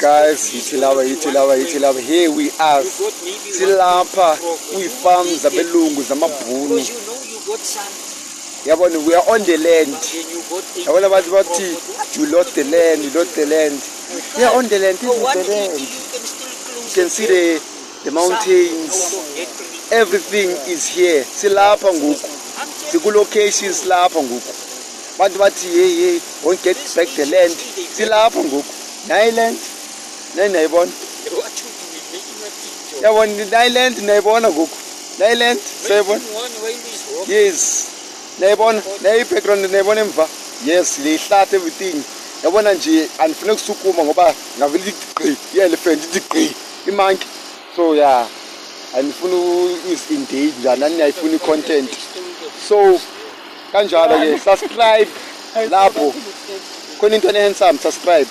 guys, here we are. Silapha, we farm zabelungu zamabhunu. Yabona, we are on the land. Yabona bathi you lost the land, We are on the land, this is the land. You can see the mountains. Everything is here. Silapha ngoku. Siku locations lapha ngoku. Bantu bathi hey, won't get back the land. Silapha ngoku. Island. Nayibona. Yabona island nayibona ngoku. Island, sayibona? Yes. Nayibona, nayi background nayibona emva. Yes, lihlathi everything. Yabona nje anifuna ukusukuma ngoba ngavele igqi, i-elephant igqi, i-monkey. So yeah, anifuna is-engage njani, ayifuna i-content. So kanjalo ke, subscribe lapho. Khona into handsome, subscribe.